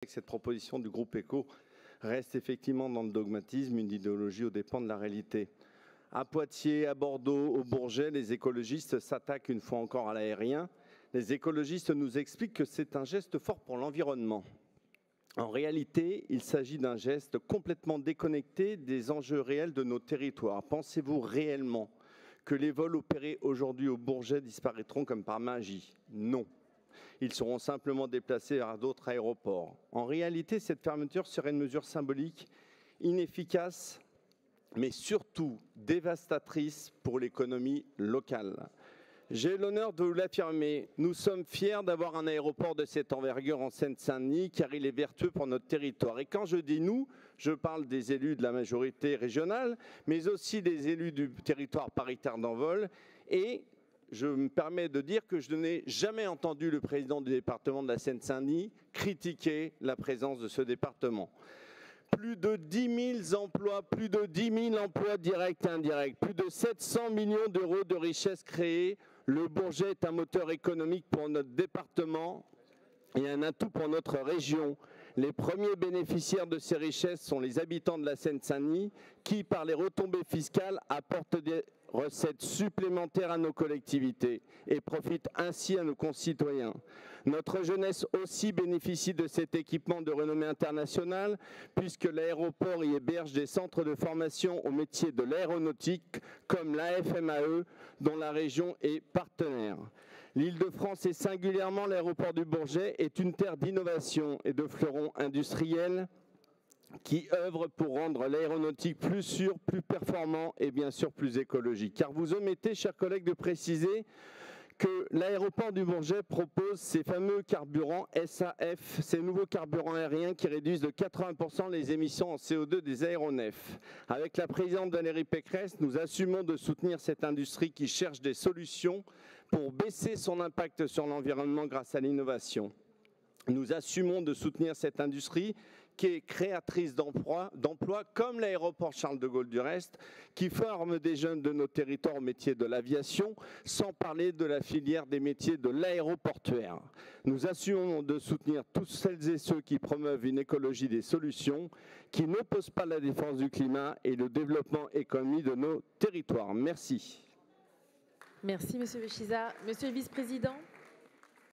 Cette proposition du groupe ECO reste effectivement dans le dogmatisme, une idéologie aux dépens de la réalité. À Poitiers, à Bordeaux, au Bourget, les écologistes s'attaquent une fois encore à l'aérien. Les écologistes nous expliquent que c'est un geste fort pour l'environnement. En réalité, il s'agit d'un geste complètement déconnecté des enjeux réels de nos territoires. Pensez-vous réellement que les vols opérés aujourd'hui au Bourget disparaîtront comme par magie? Non. Ils seront simplement déplacés vers d'autres aéroports. En réalité, cette fermeture serait une mesure symbolique, inefficace, mais surtout dévastatrice pour l'économie locale. J'ai l'honneur de vous l'affirmer, nous sommes fiers d'avoir un aéroport de cette envergure en Seine-Saint-Denis car il est vertueux pour notre territoire. Et quand je dis nous, je parle des élus de la majorité régionale, mais aussi des élus du territoire paritaire d'Envol. Et je me permets de dire que je n'ai jamais entendu le président du département de la Seine-Saint-Denis critiquer la présence de ce département. Plus de 10 000 emplois, plus de 10 000 emplois directs et indirects, plus de 700 millions d'euros de richesses créées. Le Bourget est un moteur économique pour notre département et un atout pour notre région. Les premiers bénéficiaires de ces richesses sont les habitants de la Seine-Saint-Denis qui, par les retombées fiscales, apportent des recettes supplémentaires à nos collectivités et profitent ainsi à nos concitoyens. Notre jeunesse aussi bénéficie de cet équipement de renommée internationale puisque l'aéroport y héberge des centres de formation au métier de l'aéronautique comme l'AFMAE dont la région est partenaire. L'Île-de-France et singulièrement l'aéroport du Bourget est une terre d'innovation et de fleurons industriels qui œuvrent pour rendre l'aéronautique plus sûre, plus performant et bien sûr plus écologique. Car vous omettez, chers collègues, de préciser que l'aéroport du Bourget propose ces fameux carburants SAF, ces nouveaux carburants aériens qui réduisent de 80% les émissions en CO2 des aéronefs. Avec la présidente Valérie Pécresse, nous assumons de soutenir cette industrie qui cherche des solutions pour baisser son impact sur l'environnement grâce à l'innovation. Nous assumons de soutenir cette industrie qui est créatrice d'emplois, comme l'aéroport Charles de Gaulle du reste, qui forme des jeunes de nos territoires au métier de l'aviation, sans parler de la filière des métiers de l'aéroportuaire. Nous assumons de soutenir tous celles et ceux qui promeuvent une écologie des solutions, qui n'opposent pas la défense du climat et le développement économique de nos territoires. Merci. Merci, Monsieur Béchiza. Monsieur le vice-président.